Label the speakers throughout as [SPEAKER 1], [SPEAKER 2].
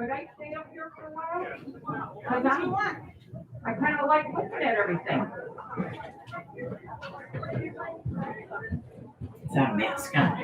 [SPEAKER 1] Could I stay up here for a while? I kind of like looking at everything.
[SPEAKER 2] Is that a mask on?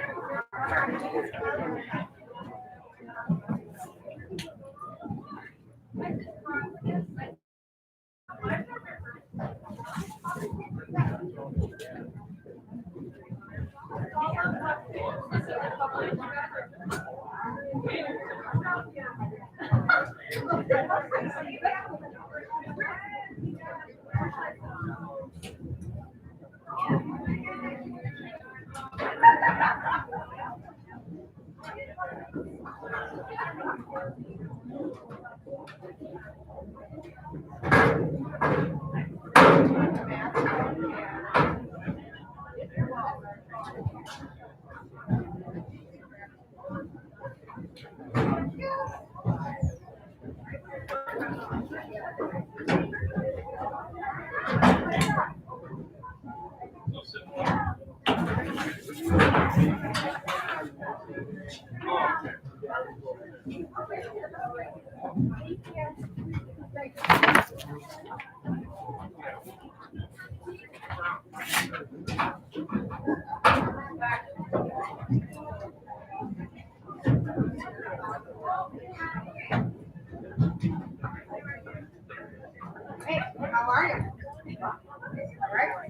[SPEAKER 3] Hey, how are you? All right.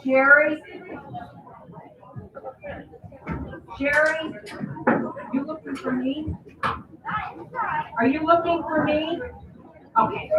[SPEAKER 1] Sherry? Sherry? You looking for me? Are you looking for me?
[SPEAKER 3] Okay.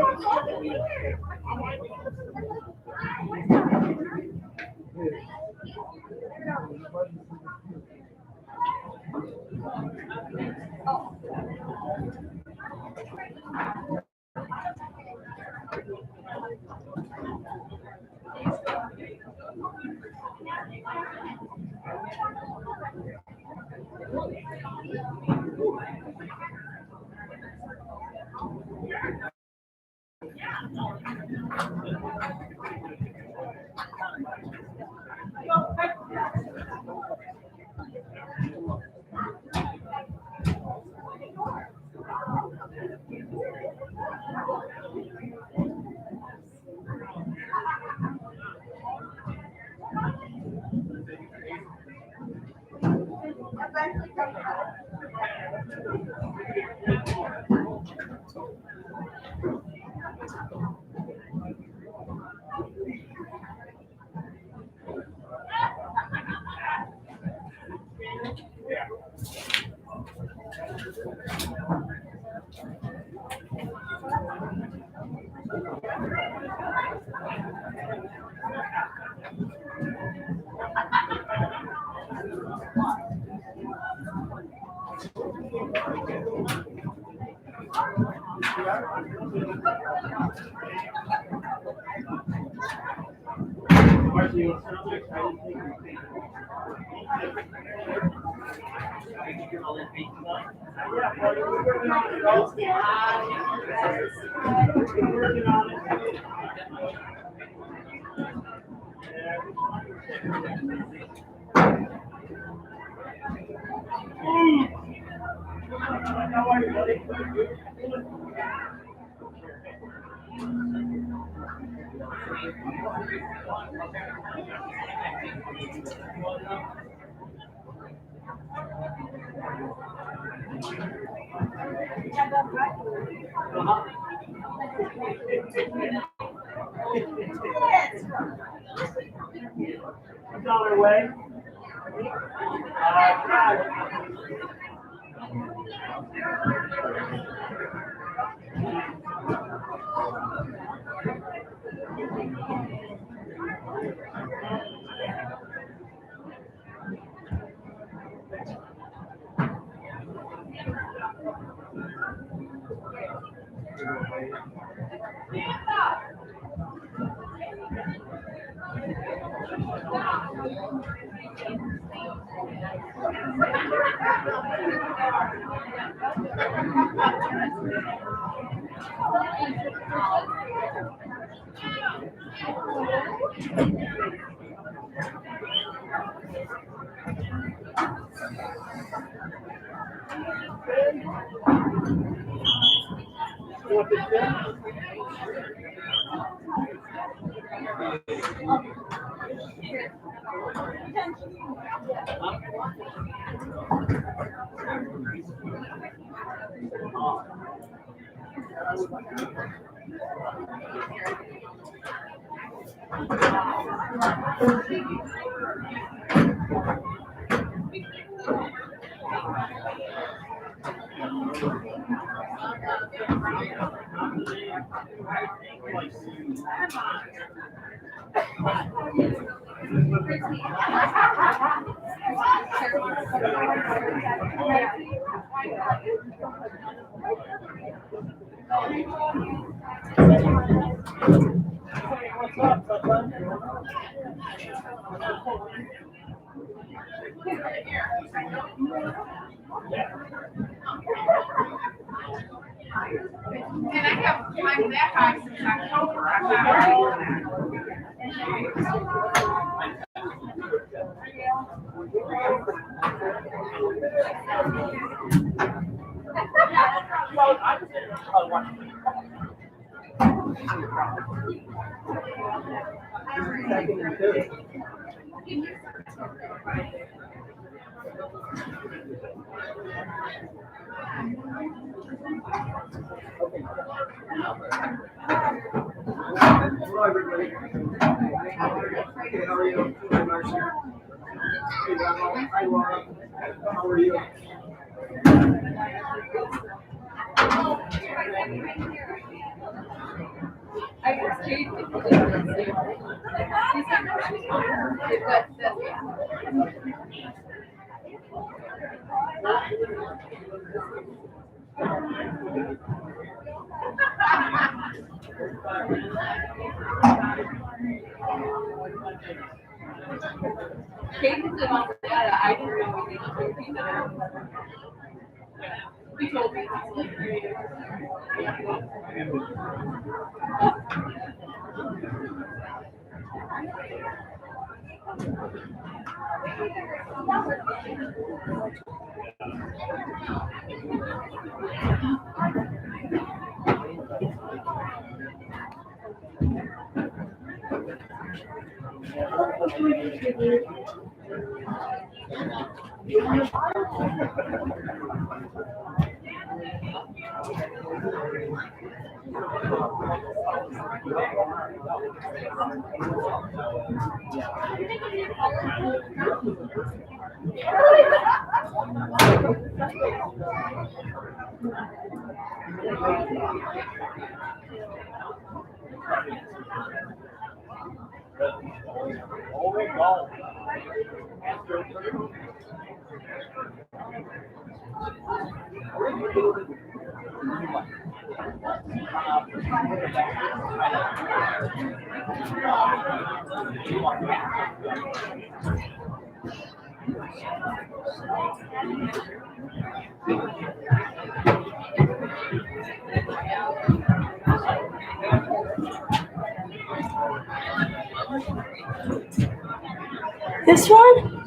[SPEAKER 2] It's on our way.
[SPEAKER 3] And I have climbed that high since October. I'm not ready
[SPEAKER 2] Hello, everybody. Hey, how are you? Hey, Marcia. Hey, Donald. Hi, Laura. How are you?
[SPEAKER 3] Kate is about that. I didn't know we needed to do that. He told me.
[SPEAKER 4] This one?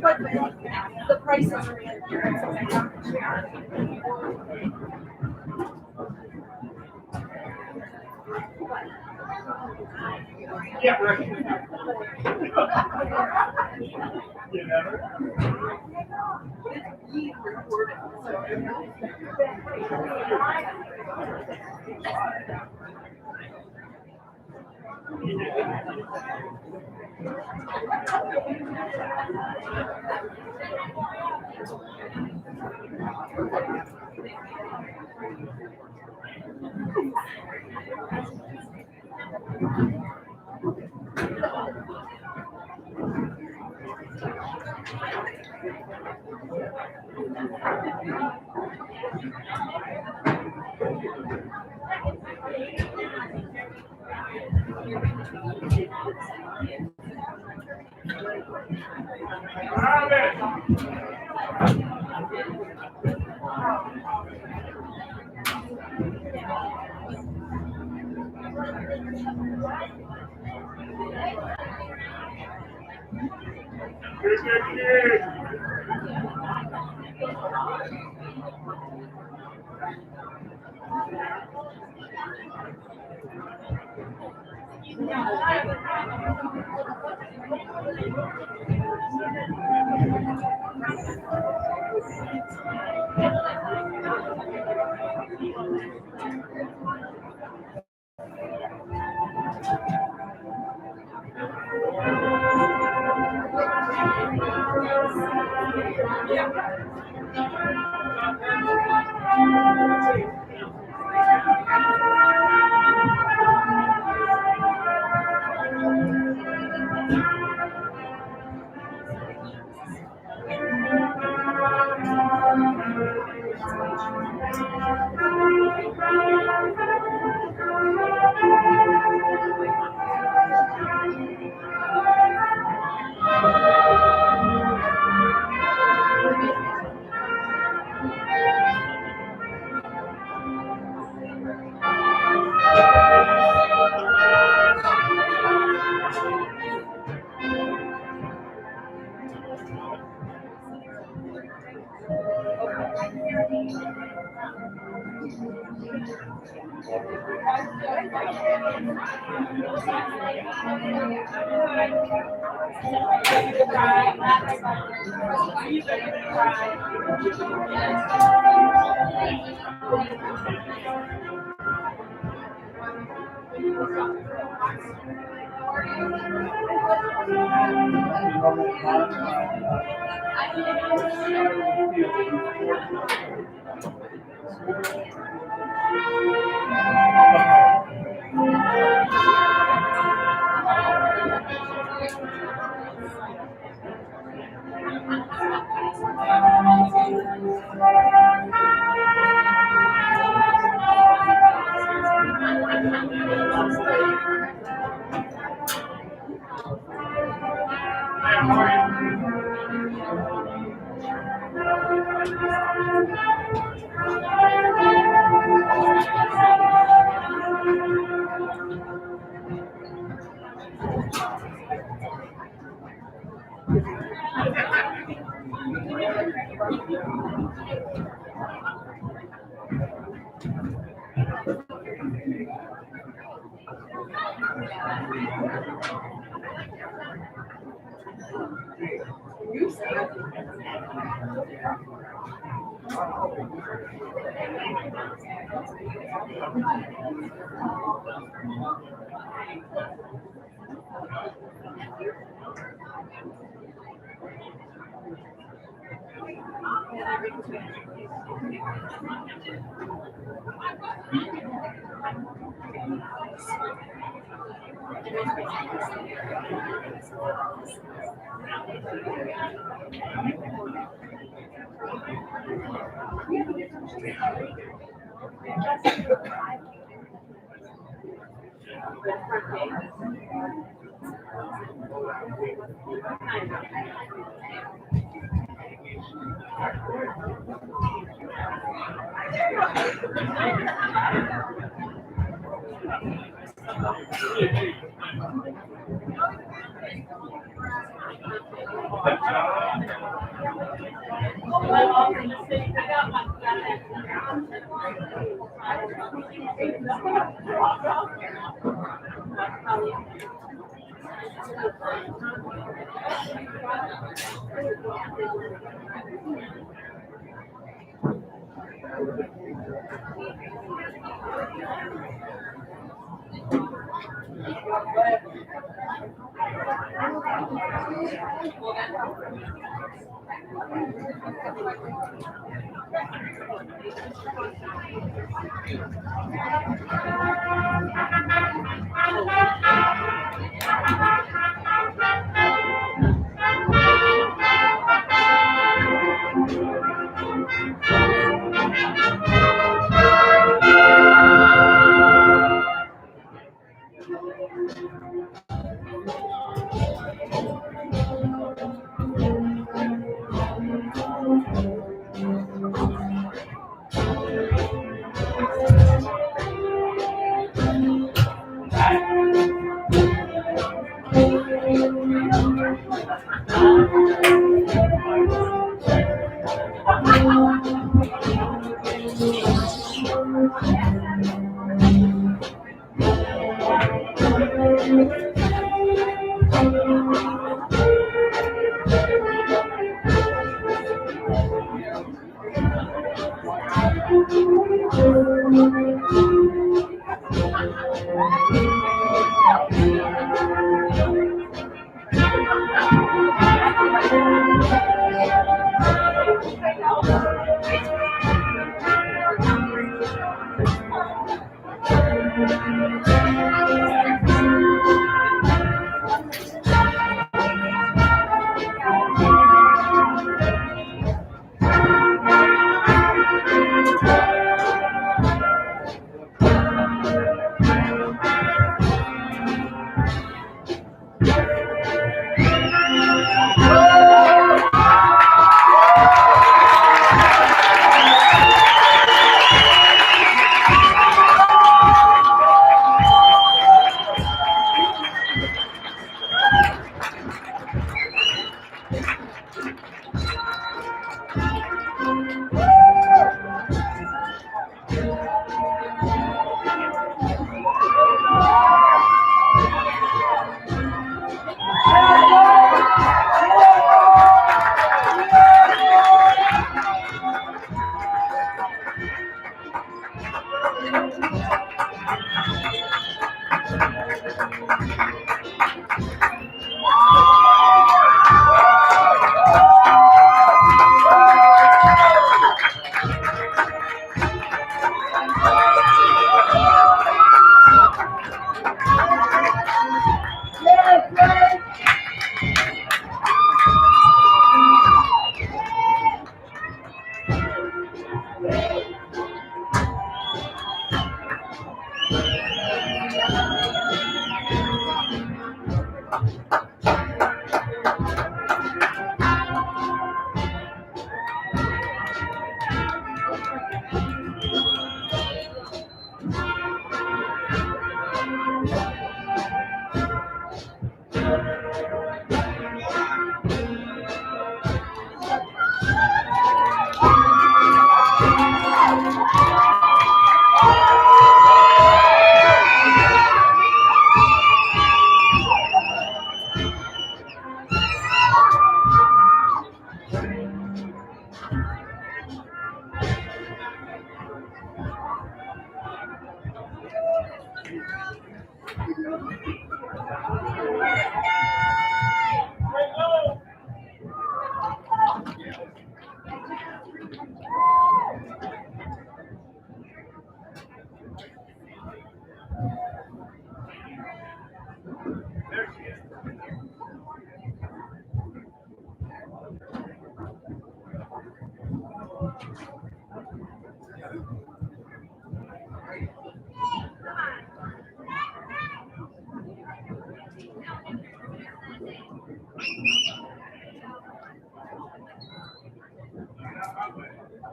[SPEAKER 3] But the prices are
[SPEAKER 2] Yeah, right. You never.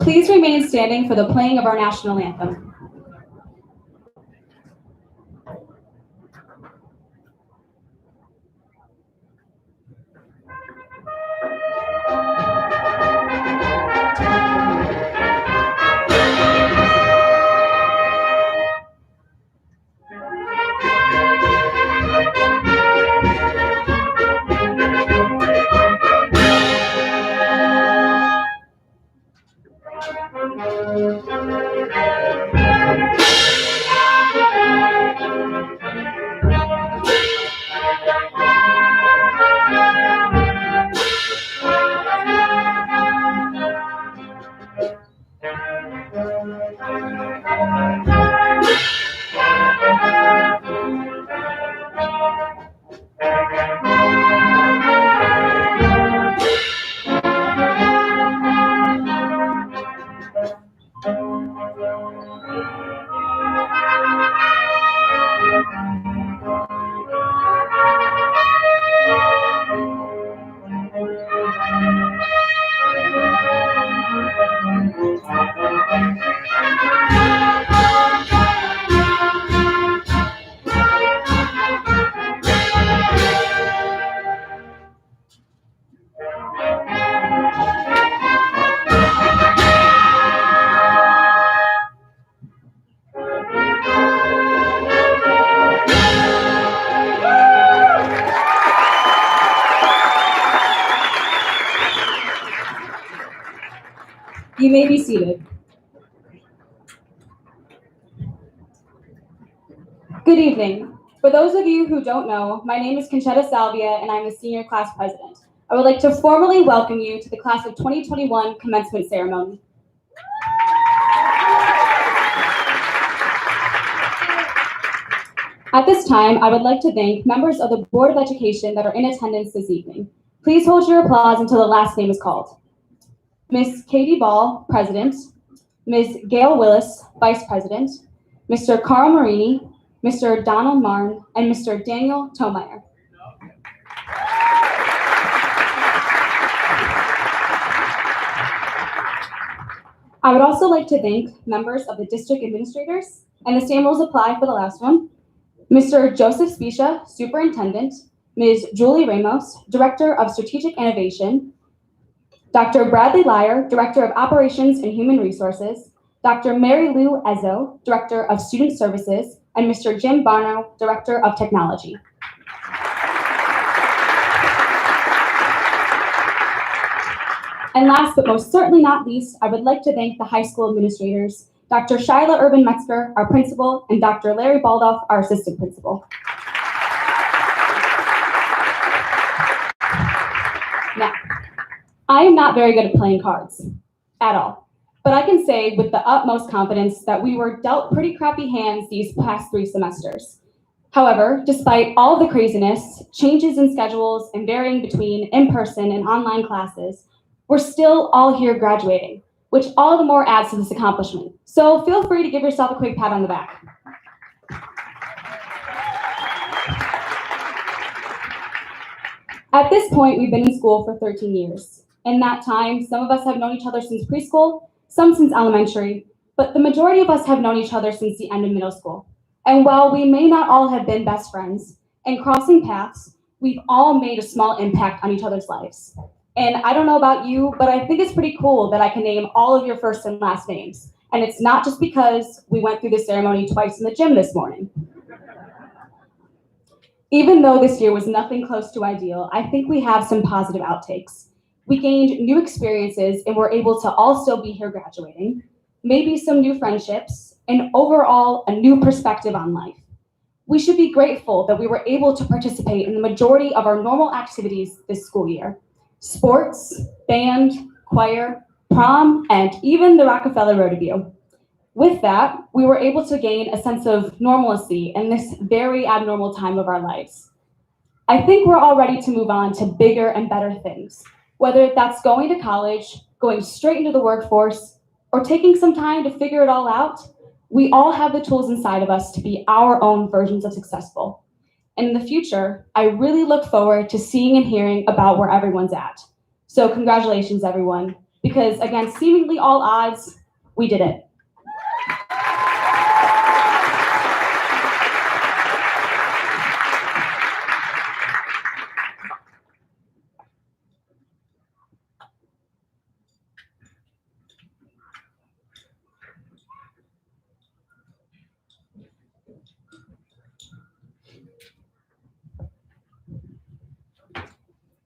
[SPEAKER 4] Please remain standing for the playing of our national anthem. You may be seated. Good evening. For those of you who don't know, my name is Conchetta Salvia and I'm the senior class president. I would like to formally welcome you to the class of 2021 commencement ceremony. At this time, I would like to thank members of the Board of Education that are in attendance this evening. Please hold your applause until the last name is called. Ms. Katie Ball, President, Ms. Gail Willis, Vice President, Mr. Carl Marini, Mr. Donald Marn, and Mr. Daniel Tomeyer. I would also like to thank members of the district administrators, and the same rules apply for the last one. Mr. Joseph Spicia, Superintendent, Ms. Julie Ramos, Director of Strategic Innovation, Dr. Bradley Lyer, Director of Operations and Human Resources, Dr. Mary Lou Ezzo, Director of Student Services, and Mr. Jim Barno, Director of Technology. And last but most certainly not least, I would like to thank the high school administrators, Dr. Shyla Urban Metzger, our principal, and Dr. Larry Baldoff, our assistant principal. Now, I am not very good at playing cards, at all. But I can say with the utmost confidence that we were dealt pretty crappy hands these past 3 semesters. However, despite all the craziness, changes in schedules, and varying between in-person and online classes, we're still all here graduating, which all the more adds to this accomplishment. So feel free to give yourself a quick pat on the back. At this point, we've been in school for 13 years. In that time, some of us have known each other since preschool, some since elementary, but the majority of us have known each other since the end of middle school. And while we may not all have been best friends, in crossing paths, we've all made a small impact on each other's lives. And I don't know about you, but I think it's pretty cool that I can name all of your first and last names. And it's not just because we went through the ceremony twice in the gym this morning. Even though this year was nothing close to ideal, I think we have some positive outtakes. We gained new experiences and were able to all still be here graduating, maybe some new friendships, and overall a new perspective on life. We should be grateful that we were able to participate in the majority of our normal activities this school year. Sports, band, choir, prom, and even the Rockefeller Roteview. With that, we were able to gain a sense of normalcy in this very abnormal time of our lives. I think we're all ready to move on to bigger and better things, whether that's going to college going straight into the workforce, or taking some time to figure it all out, we all have the tools inside of us to be our own versions of successful. And in the future, I really look forward to seeing and hearing about where everyone's at. So congratulations, everyone, because against seemingly all odds, we did it.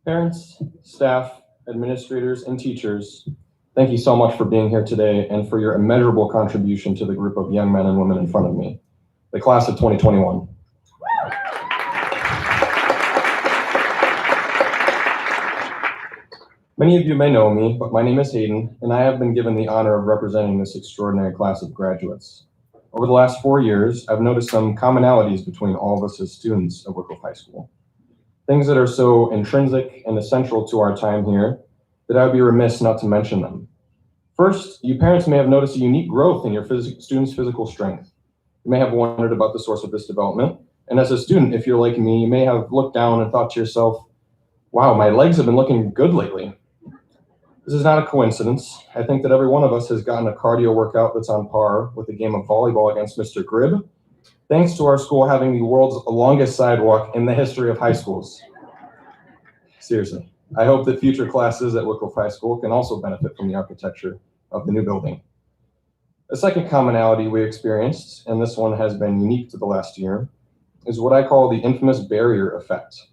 [SPEAKER 5] Parents, staff, administrators, and teachers, thank you so much for being here today and for your immeasurable contribution to the group of young men and women in front of me, the class of 2021. Many of you may know me, but my name is Hayden, and I have been given the honor of representing this extraordinary class of graduates. Over the last 4 years, I've noticed some commonalities between all of us as students of Wickliffe High School. Things that are so intrinsic and essential to our time here that I would be remiss not to mention them. First, you parents may have noticed a unique growth in your students' physical strength. You may have wondered about the source of this development. And as a student, if you're like me, you may have looked down and thought to yourself, wow, my legs have been looking good lately. This is not a coincidence. I think that every one of us has gotten a cardio workout that's on par with a game of volleyball against Mr. Gribb, thanks to our school having the world's longest sidewalk in the history of high schools. Seriously, I hope that future classes at Wickliffe High School can also benefit from the architecture of the new building. A second commonality we experienced, and this one has been unique to the last year, is what I call the infamous barrier effect.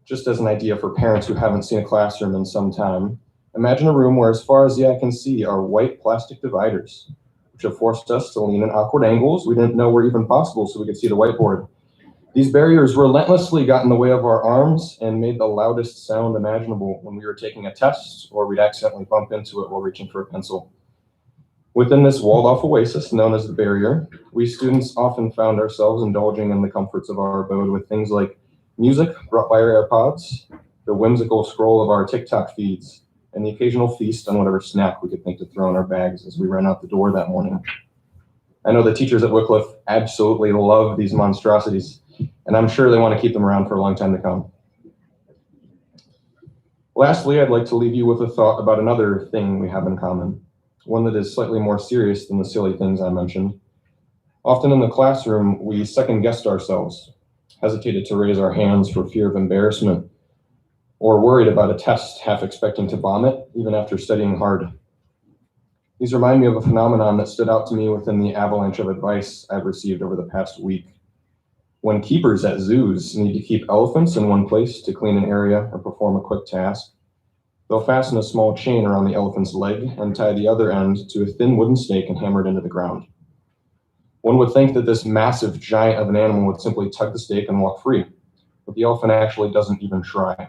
[SPEAKER 5] Just as an idea for parents who haven't seen a classroom in some time, imagine a room where as far as the eye can see are white plastic dividers, which have forced us to lean in awkward angles we didn't know were even possible so we could see the whiteboard. These barriers relentlessly got in the way of our arms and made the loudest sound imaginable when we were taking a test or we'd accidentally bump into it while reaching for a pencil. Within this walled-off oasis known as the barrier, we students often found ourselves indulging in the comforts of our abode with things like music brought by our AirPods, the whimsical scroll of our TikTok feeds, and the occasional feast on whatever snack we could think to throw in our bags as we ran out the door that morning. I know the teachers at Wickliffe absolutely love these monstrosities, and I'm sure they want to keep them around for a long time to come. Lastly, I'd like to leave you with a thought about another thing we have in common, one that is slightly more serious than the silly things I mentioned. Often in the classroom, we second-guessed ourselves, hesitated to raise our hands for fear of embarrassment, or worried about a test, half expecting to vomit, even after studying hard. These remind me of a phenomenon that stood out to me within the avalanche of advice I've received over the past week. When keepers at zoos need to keep elephants in one place to clean an area or perform a quick task, they'll fasten a small chain around the elephant's leg and tie the other end to a thin wooden stake and hammer it into the ground. One would think that this massive giant of an animal would simply tug the stake and walk free, but the elephant actually doesn't even try.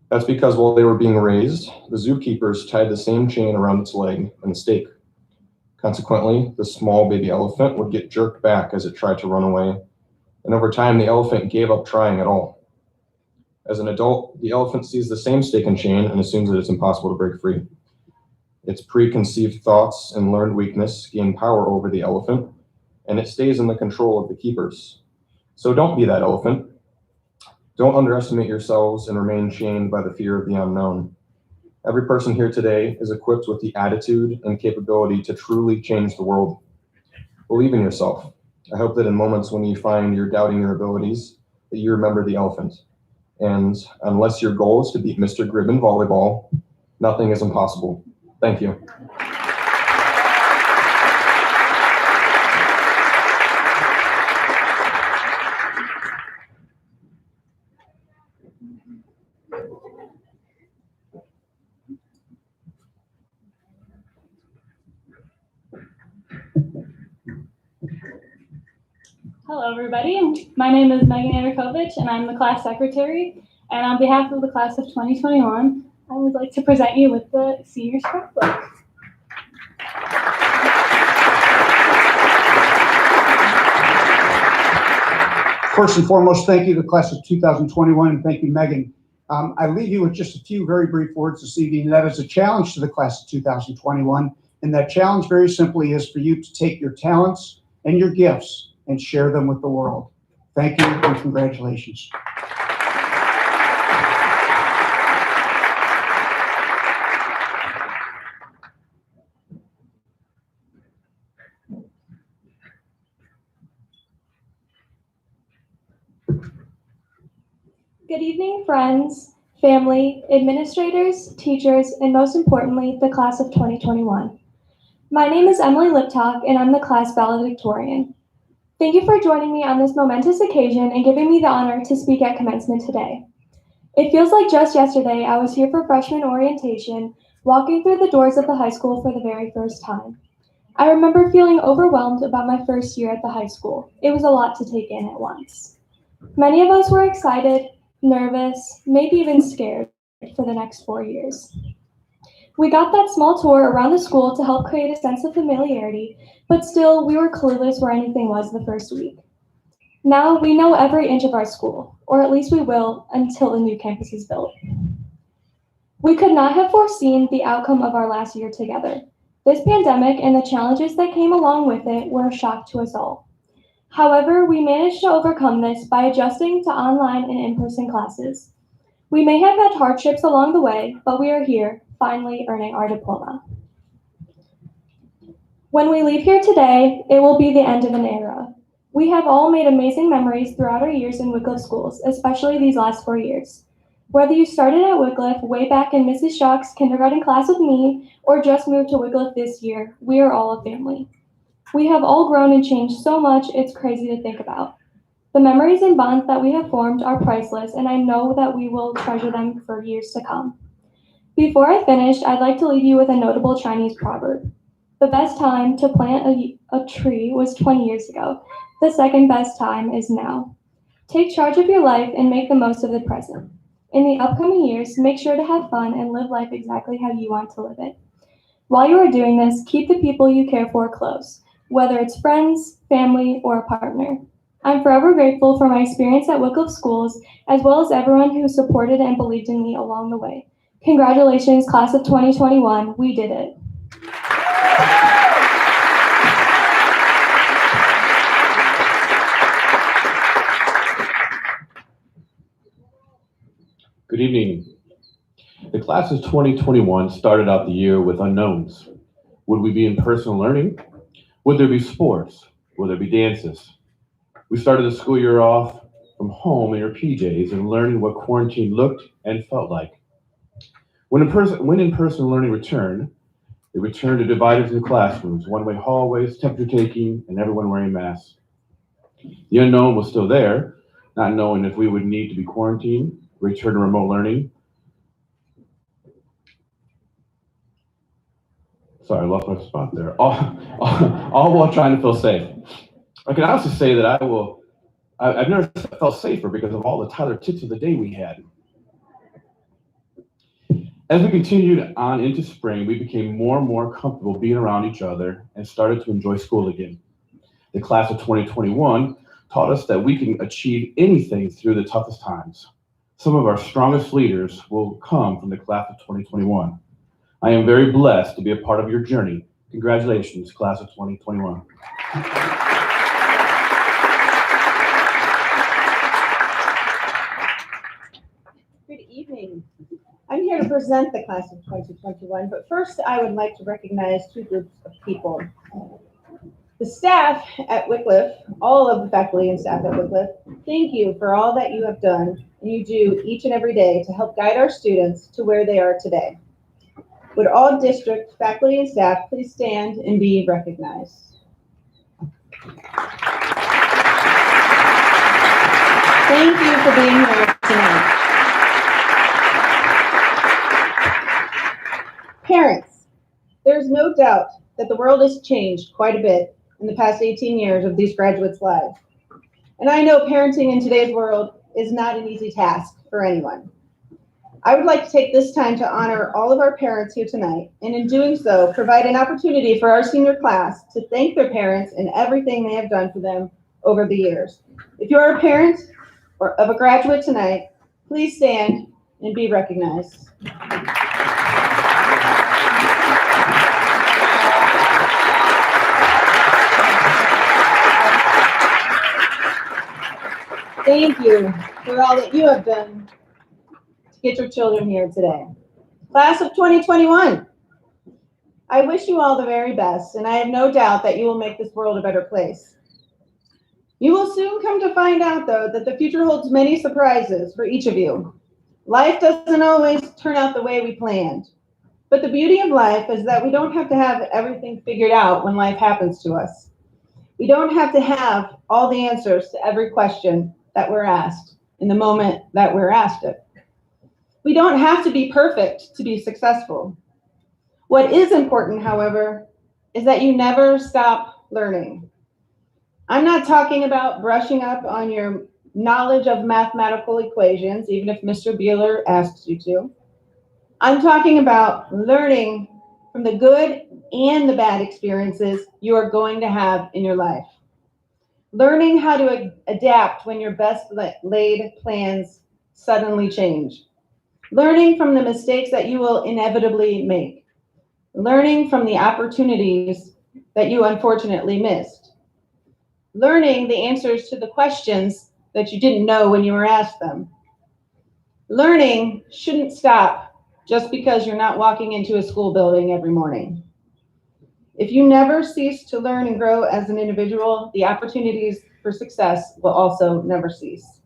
[SPEAKER 5] That's because while they were being raised, the zookeepers tied the same chain around its leg and the stake. Consequently, the small baby elephant would get jerked back as it tried to run away, and over time the elephant gave up trying at all. As an adult, the elephant sees the same stake and chain and assumes that it's impossible to break free. Its preconceived thoughts and learned weakness gain power over the elephant, and it stays in the control of the keepers. So don't be that elephant. Don't underestimate yourselves and remain chained by the fear of the unknown. Every person here today is equipped with the attitude and capability to truly change the world. Believe in yourself. I hope that in moments when you find you're doubting your abilities, that you remember the elephant. And unless your goal is to beat Mr. Gribb in volleyball, nothing is impossible. Thank you.
[SPEAKER 6] Hello, everybody. My name is Megan Anderkovich, and I'm the class secretary. And on behalf of the class of 2021, I would like to present you with the senior scrapbook.
[SPEAKER 2] First and foremost, thank you to the class of 2021, and thank you, Megan.
[SPEAKER 7] I leave you with just a few very brief words this evening. That is a challenge to the class of 2021. And that challenge very simply is for you to take your talents and your gifts and share them with the world. Thank you and congratulations.
[SPEAKER 8] Good evening, friends, family, administrators, teachers, and most importantly, the class of 2021. My name is Emily Liptok, and I'm the class valedictorian. Thank you for joining me on this momentous occasion and giving me the honor to speak at commencement today. It feels like just yesterday I was here for freshman orientation, walking through the doors of the high school for the very first time. I remember feeling overwhelmed about my first year at the high school. It was a lot to take in at once. Many of us were excited, nervous, maybe even scared for the next 4 years. We got that small tour around the school to help create a sense of familiarity, but still we were clueless where anything was the first week. Now we know every inch of our school, or at least we will until the new campus is built. We could not have foreseen the outcome of our last year together. This pandemic and the challenges that came along with it were a shock to us all. However, we managed to overcome this by adjusting to online and in-person classes. We may have had hardships along the way, but we are here, finally earning our diploma. When we leave here today, it will be the end of an era. We have all made amazing memories throughout our years in Wickliffe schools, especially these last 4 years. Whether you started at Wickliffe way back in Mrs. Schock's kindergarten class with me, or just moved to Wickliffe this year, we are all a family. We have all grown and changed so much, it's crazy to think about. The memories and bonds that we have formed are priceless, and I know that we will treasure them for years to come. Before I finish, I'd like to leave you with a notable Chinese proverb. The best time to plant a tree was 20 years ago. The second best time is now. Take charge of your life and make the most of the present. In the upcoming years, make sure to have fun and live life exactly how you want to live it. While you are doing this, keep the people you care for close, whether it's friends, family, or a partner. I'm forever grateful for my experience at Wickliffe schools, as well as everyone who supported and believed in me along the way. Congratulations, class of 2021, we did it.
[SPEAKER 9] Good evening. The class of 2021 started out the year with unknowns. Would we be in person learning? Would there be sports? Would there be dances? We started the school year off from home in your PJs and learning what quarantine looked and felt like. When in-person learning returned, it returned to dividers in the classrooms, one-way hallways, temperature taking, and everyone wearing masks. The unknown was still there, not knowing if we would need to be quarantined, return to remote learning. Sorry, I lost my spot there. All while trying to feel safe. I can honestly say that I've never felt safer because of all the Tyler tips of the day we had. As we continued on into spring, we became more and more comfortable being around each other and started to enjoy school again. The class of 2021 taught us that we can achieve anything through the toughest times. Some of our strongest leaders will come from the class of 2021. I am very blessed to be a part of your journey. Congratulations, class of 2021.
[SPEAKER 10] Good evening. I'm here to present the class of 2021, but first I would like to recognize two groups of people. The staff at Wickliffe, all of the faculty and staff at Wickliffe, thank you for all that you have done and you do each and every day to help guide our students to where they are today. Would all district faculty and staff please stand and be recognized? Thank you for being here tonight. Parents, there's no doubt that the world has changed quite a bit in the past 18 years of these graduates' lives. And I know parenting in today's world is not an easy task for anyone. I would like to take this time to honor all of our parents here tonight, and in doing so, provide an opportunity for our senior class to thank their parents and everything they have done for them over the years. If you are a parent or of a graduate tonight, please stand and be recognized. Thank you for all that you have done to get your children here today. Class of 2021, I wish you all the very best, and I have no doubt that you will make this world a better place. You will soon come to find out, though, that the future holds many surprises for each of you. Life doesn't always turn out the way we planned, but the beauty of life is that we don't have to have everything figured out when life happens to us. We don't have to have all the answers to every question that we're asked in the moment that we're asked it. We don't have to be perfect to be successful. What is important, however, is that you never stop learning. I'm not talking about brushing up on your knowledge of mathematical equations, even if Mr. Beeler asks you to. I'm talking about learning from the good and the bad experiences you are going to have in your life. Learning how to adapt when your best laid plans suddenly change. Learning from the mistakes that you will inevitably make. Learning from the opportunities that you unfortunately missed. Learning the answers to the questions that you didn't know when you were asked them. Learning shouldn't stop just because you're not walking into a school building every morning. If you never cease to learn and grow as an individual, the opportunities for success will also never cease.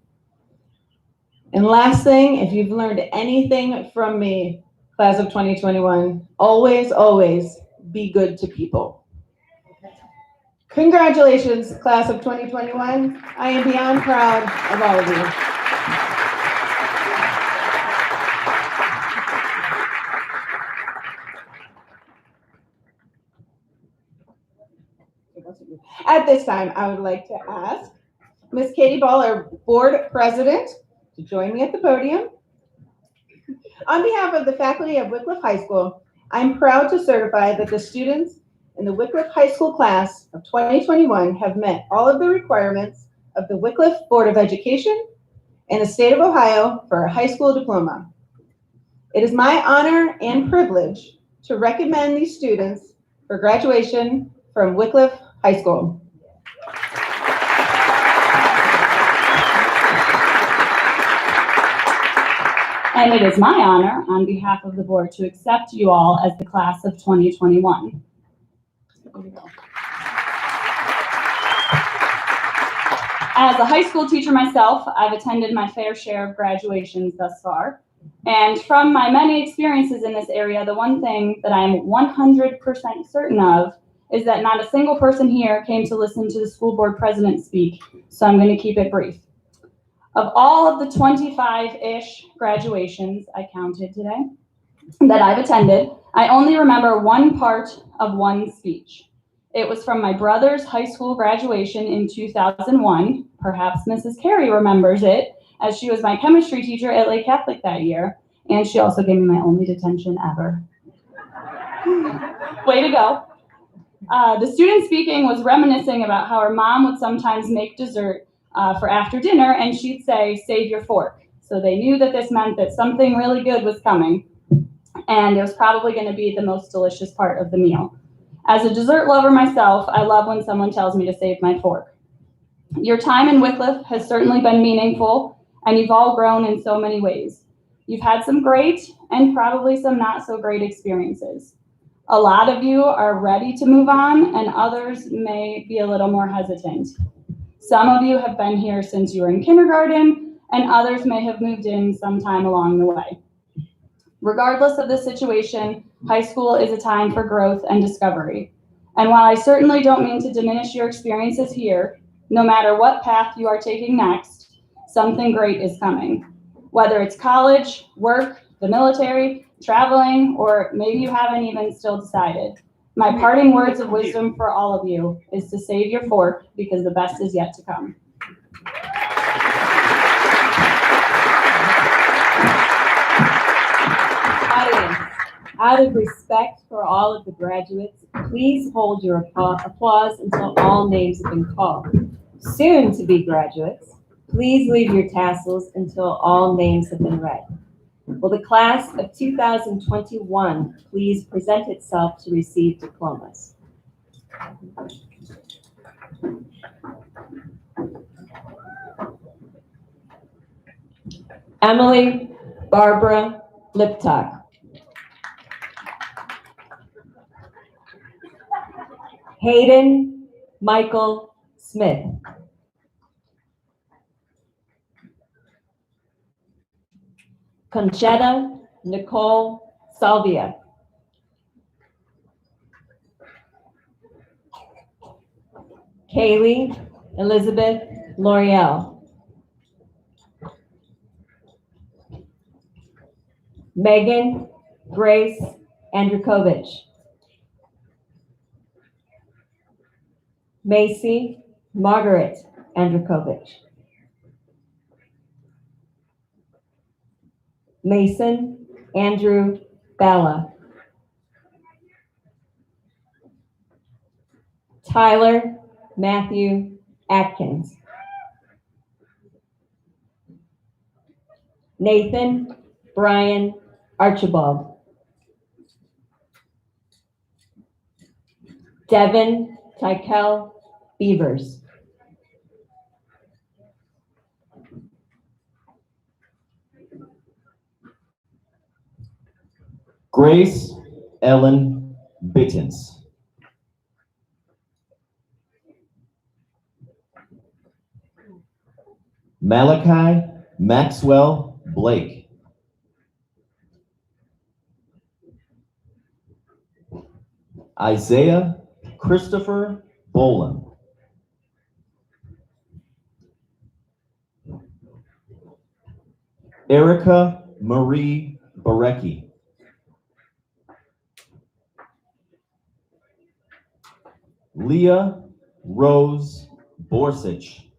[SPEAKER 10] And last thing, if you've learned anything from me, class of 2021, always, always be good to people. Congratulations, class of 2021. I am beyond proud of all of you. At this time, I would like to ask Ms. Katie Ball, our board president, to join me at the podium. On behalf of the faculty of Wickliffe High School, I'm proud to certify that the students in the Wickliffe High School class of 2021 have met all of the requirements of the Wickliffe Board of Education and the state of Ohio for a high school diploma. It is my honor and privilege to recommend these students for graduation from Wickliffe High School.
[SPEAKER 4] And it is my honor, on behalf of the board, to accept you all as the class of 2021. As a high school teacher myself, I've attended my fair share of graduations thus far. And from my many experiences in this area, the one thing that I'm 100% certain of is that not a single person here came to listen to the school board president speak, so I'm going to keep it brief. Of all of the 25-ish graduations I counted today that I've attended, I only remember one part of one speech. It was from my brother's high school graduation in 2001. Perhaps Mrs. Carey remembers it, as she was my chemistry teacher at Lake Catholic that year, and she also gave me my only detention ever. Way to go. The student speaking was reminiscing about how her mom would sometimes make dessert for after dinner, and she'd say, "Save your fork." So they knew that this meant that something really good was coming, and it was probably going to be the most delicious part of the meal. As a dessert lover myself, I love when someone tells me to save my fork. Your time in Wickliffe has certainly been meaningful, and you've all grown in so many ways. You've had some great and probably some not so great experiences. A lot of you are ready to move on, and others may be a little more hesitant. Some of you have been here since you were in kindergarten, and others may have moved in sometime along the way. Regardless of the situation, high school is a time for growth and discovery. And while I certainly don't mean to diminish your experiences here, no matter what path you are taking next, something great is coming. Whether it's college, work, the military, traveling, or maybe you haven't even still decided. My parting words of wisdom for all of you is to save your fork, because the best is yet to come.
[SPEAKER 11] Audience, out of respect for all of the graduates, please hold your applause until all names have been called. Soon to be graduates, please leave your tassels until all names have been read. Will the class of 2021 please present itself to receive diplomas? Emily Barbara Liptak. Hayden Michael Smith. Conchetta Nicole Salvia. Kaylee Elizabeth L'Oreal. Megan Grace Andrukovich. Macy Margaret Andrukovich. Mason Andrew Balla. Tyler Matthew Atkins. Nathan Brian Archibald. Devin Tykel Beavers.
[SPEAKER 12] Grace Ellen Bittens. Malachi Maxwell Blake. Isaiah Christopher Boland. Erica Marie Barecki. Leah Rose Borsich.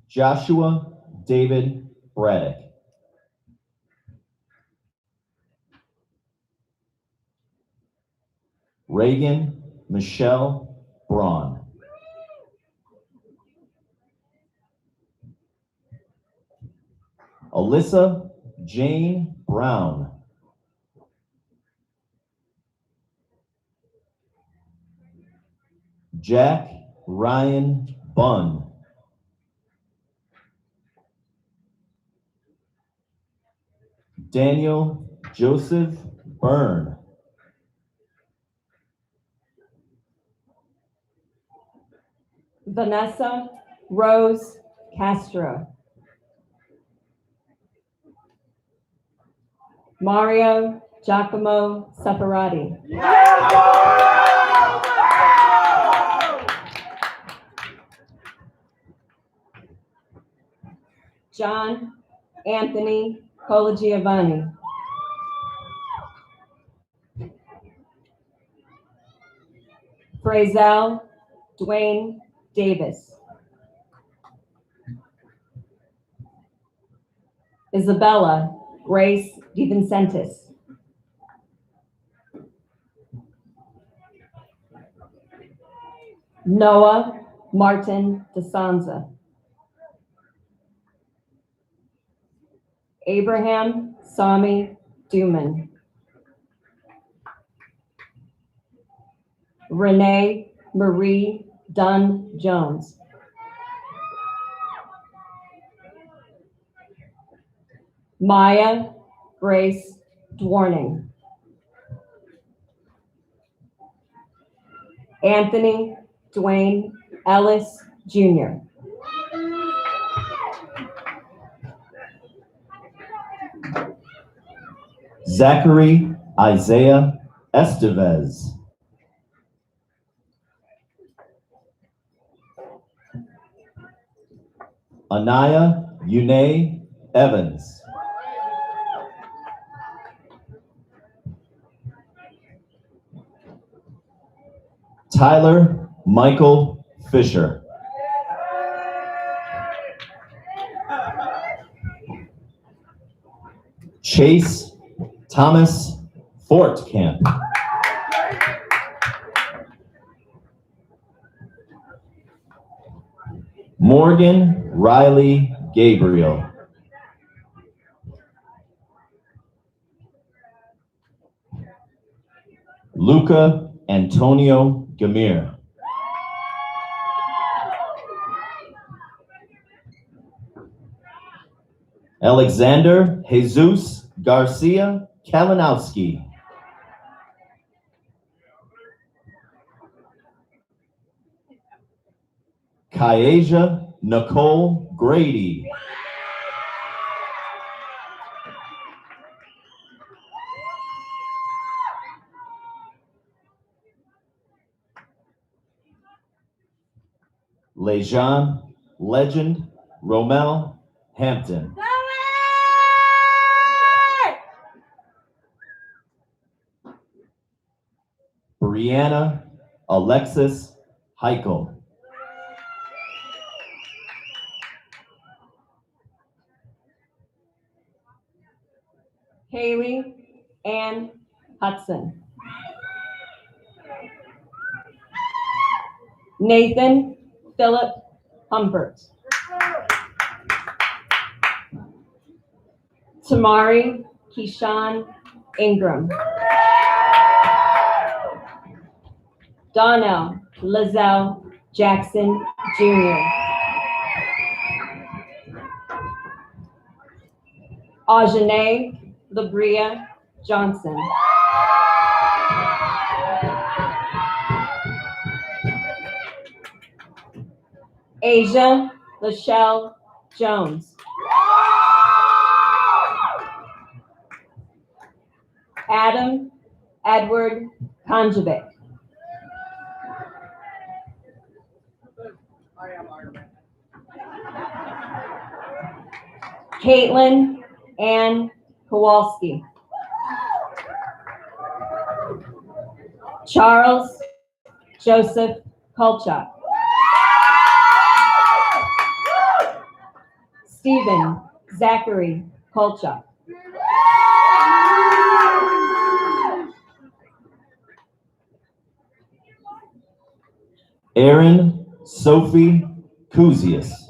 [SPEAKER 12] Joshua David Braddock. Reagan Michelle Braun. Alyssa Jane Brown. Jack Ryan Bunn. Daniel Joseph Byrne.
[SPEAKER 11] Vanessa Rose Castro. Mario Giacomo Separati. John Anthony Colagiovanni. Brazel Dwayne Davis. Isabella Grace DeVincentis. Noah Martin DeSanza. Abraham Sami Duman. Renee Marie Dunn Jones. Maya Grace Dwarning. Anthony Dwayne Ellis Jr.
[SPEAKER 12] Zachary Isaiah Estevez. Anaya Yune Evans. Tyler Michael Fisher. Chase Thomas Fortcamp. Morgan Riley Gabriel. Luca Antonio Gamir. Alexander Jesus Garcia Kalinowski. Kyasia Nicole Grady. Lejean Legend Romel Hampton. Brianna Alexis Heichel.
[SPEAKER 11] Haley Ann Hudson. Nathan Philip Humbert. Tamari Keyshawn Ingram. Donnell Lizelle Jackson Jr. Ajane Labria Johnson. Asia Lachelle Jones. Adam Edward Konjovic. Caitlin Ann Kowalski. Charles Joseph Kolchak. Stephen Zachary Kolchak.
[SPEAKER 12] Erin Sophie Kuzius.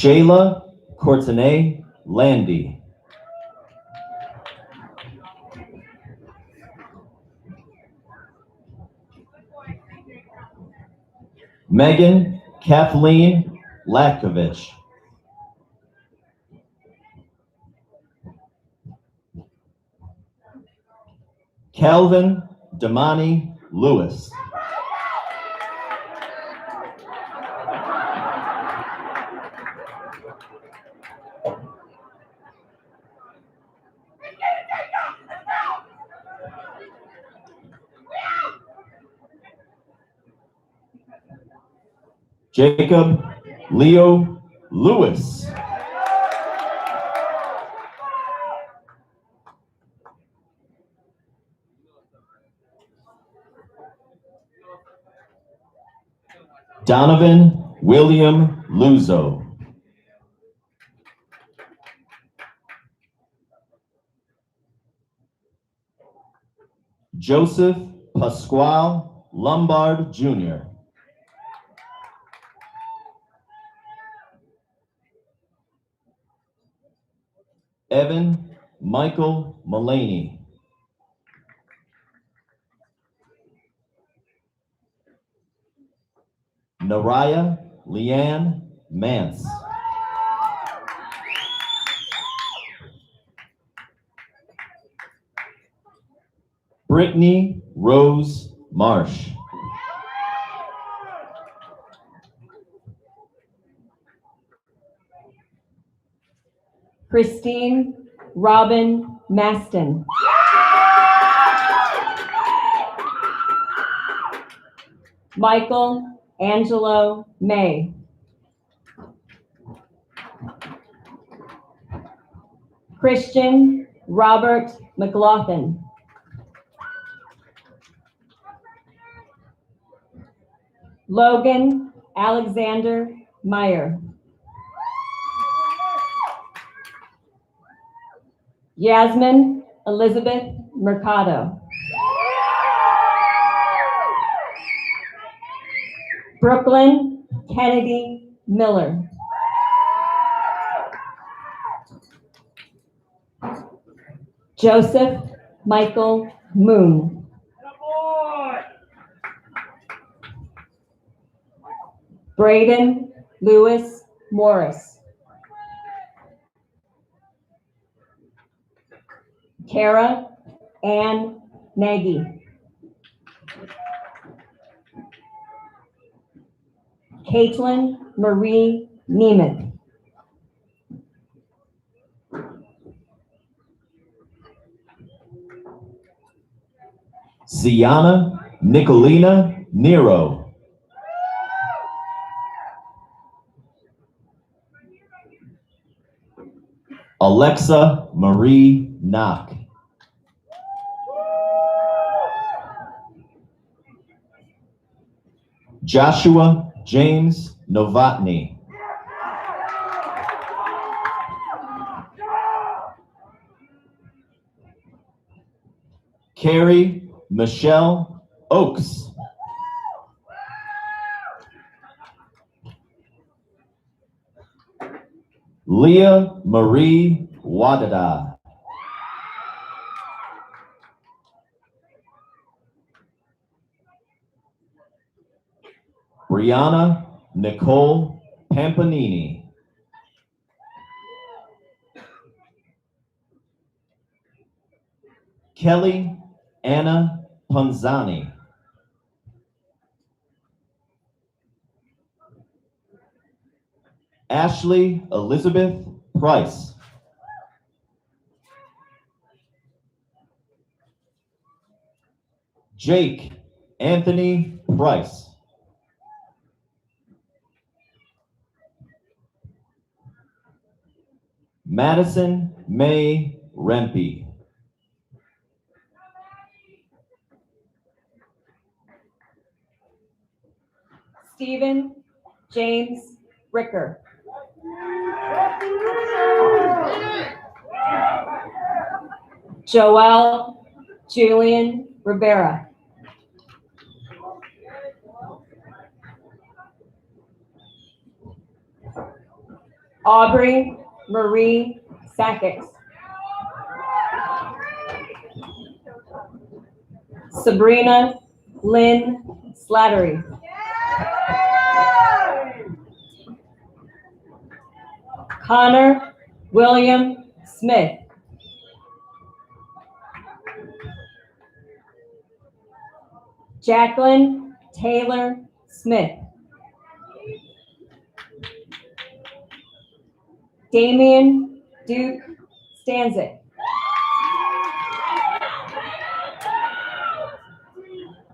[SPEAKER 12] Shayla Courtenay Landy. Megan Kathleen Latkovich. Calvin Damani Lewis. Jacob Leo Lewis. Donovan William Luzo. Joseph Pasquale Lombard Jr. Evan Michael Mullaney. Naraya Leanne Mance. Brittany Rose Marsh.
[SPEAKER 11] Christine Robin Maston. Michael Angelo May. Christian Robert McLaughlin. Logan Alexander Meyer. Yasmin Elizabeth Mercado. Brooklyn Kennedy Miller. Joseph Michael Moon. Braden Lewis Morris. Kara Ann Nagy. Caitlin Marie Neiman.
[SPEAKER 12] Ziana Nicolina Nero. Alexa Marie Knock. Joshua James Novotny. Carrie Michelle Oakes. Leah Marie Wadada. Brianna Nicole Pampanini. Kelly Anna Ponzani. Ashley Elizabeth Price. Jake Anthony Price. Madison May Rempe.
[SPEAKER 11] Stephen James Ricker. Joel Julian Rivera. Aubrey Marie Sackix. Sabrina Lynn Slattery. Connor William Smith. Jacqueline Taylor Smith. Damian Duke Stanzik.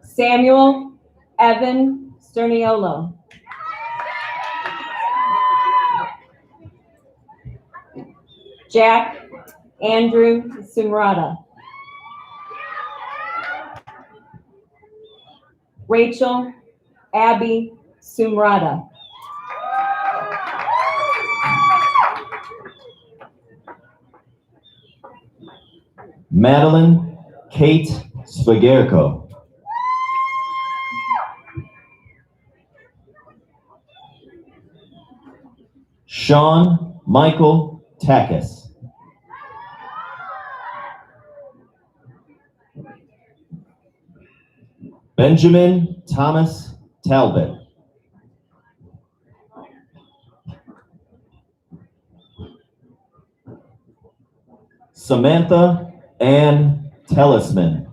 [SPEAKER 11] Samuel Evan Sterniolo. Jack Andrew Sumrata. Rachel Abby Sumrata.
[SPEAKER 12] Madeline Kate Spagerko. Sean Michael Takis. Benjamin Thomas Talbot. Samantha Ann Tellisman.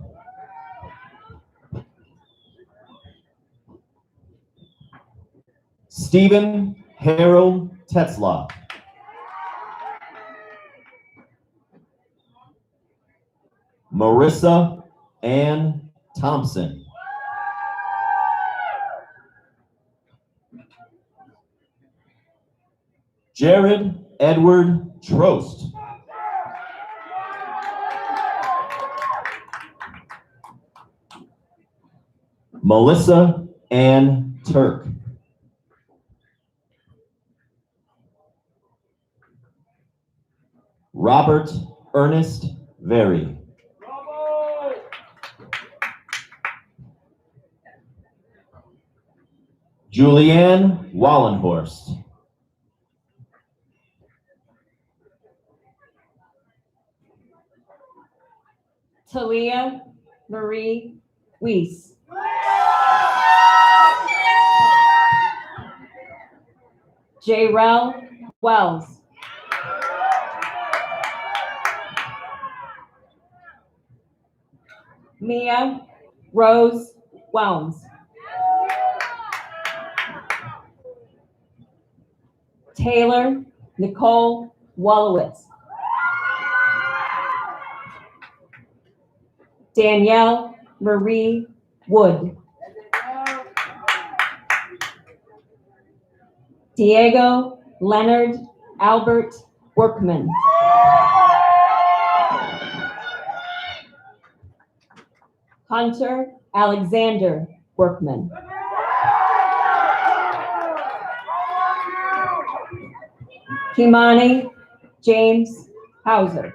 [SPEAKER 12] Stephen Harold Tetzlaff. Marissa Ann Thompson. Jared Edward Trost. Melissa Ann Turk. Robert Ernest Very. Julianne Wallenhorst.
[SPEAKER 11] Talia Marie Weiss. Jayrell Wells. Mia Rose Welms. Taylor Nicole Wallowitz. Danielle Marie Wood. Diego Leonard Albert Workman. Hunter Alexander Workman. Kimani James Hauser.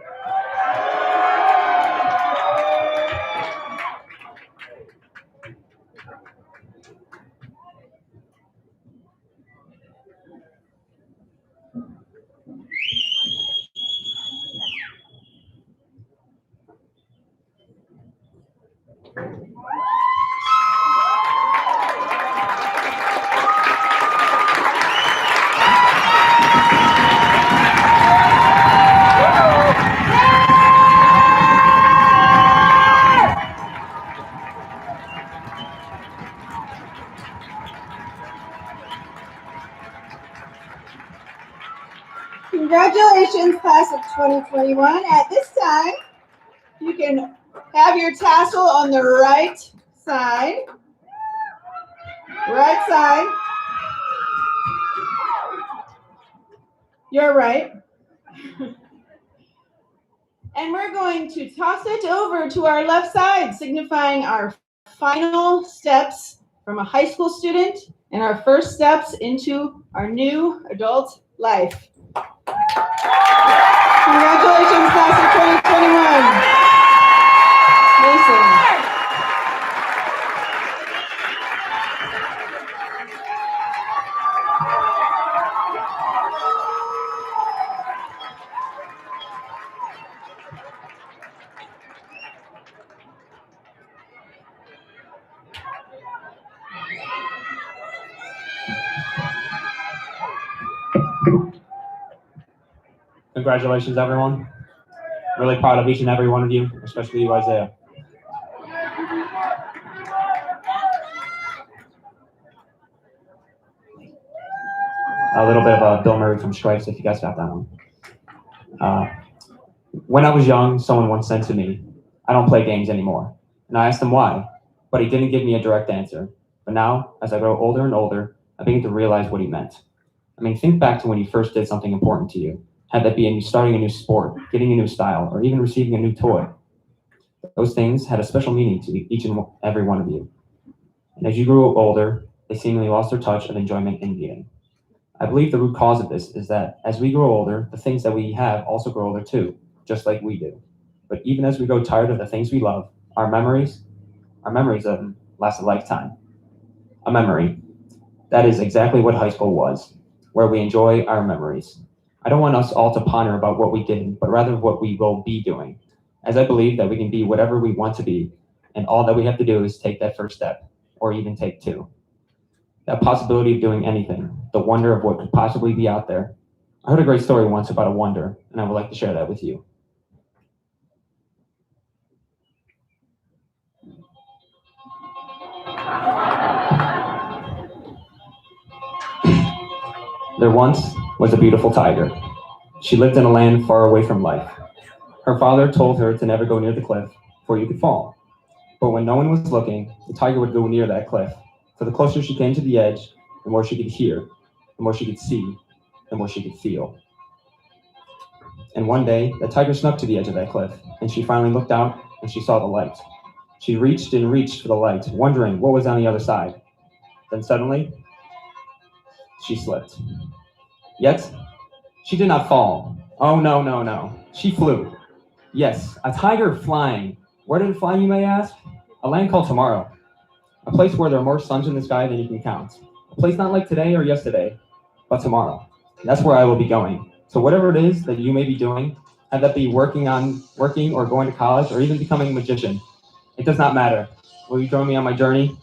[SPEAKER 10] Congratulations, class of 2021. At this time, you can have your tassel on the right side. Right side. You're right. And we're going to toss it over to our left side, signifying our final steps from a high school student and our first steps into our new adult life. Congratulations, class of 2021. Mason.
[SPEAKER 13] Congratulations, everyone. Really proud of each and every one of you, especially you, Isaiah. A little bit of Bill Murray from Stripes, if you guys got that one. When I was young, someone once said to me, "I don't play games anymore." And I asked him why, but he didn't give me a direct answer. But now, as I grow older and older, I begin to realize what he meant. I mean, think back to when you first did something important to you. Had that be starting a new sport, getting a new style, or even receiving a new toy. Those things had a special meaning to each and every one of you. And as you grew older, they seemingly lost their touch of enjoyment and meaning. I believe the root cause of this is that as we grow older, the things that we have also grow older too, just like we do. But even as we grow tired of the things we love, our memories of them last a lifetime. A memory. That is exactly what high school was, where we enjoy our memories. I don't want us all to ponder about what we did, but rather what we will be doing, as I believe that we can be whatever we want to be, and all that we have to do is take that first step, or even take two. That possibility of doing anything, the wonder of what could possibly be out there. I heard a great story once about a wonder, and I would like to share that with you. There once was a beautiful tiger. She lived in a land far away from life. Her father told her to never go near the cliff, for you could fall. But when no one was looking, the tiger would go near that cliff, for the closer she came to the edge, the more she could hear, the more she could see, the more she could feel. And one day, the tiger snuck to the edge of that cliff, and she finally looked out, and she saw the light. She reached and reached for the light, wondering what was on the other side. Then suddenly, she slipped. Yet, she did not fall. Oh, no, no, no. She flew. Yes, a tiger flying. Where did it fly, you may ask? A land called Tomorrow. A place where there are more suns in the sky than you can count. A place not like today or yesterday, but tomorrow. That's where I will be going. So whatever it is that you may be doing, have that be working or going to college or even becoming a magician, it does not matter. Will you join me on my journey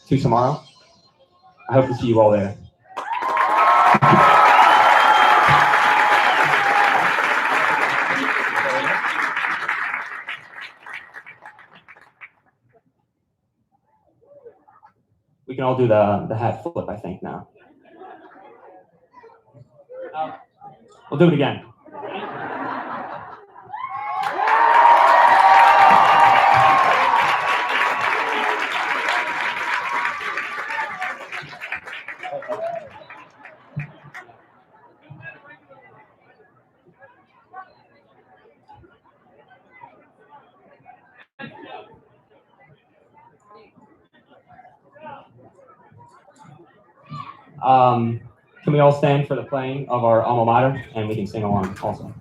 [SPEAKER 13] to tomorrow? I hope to see you all there. We can all do the hat flip, I think, now. We'll do it again. Can we all stand for the playing of our alma mater, and we can sing along also.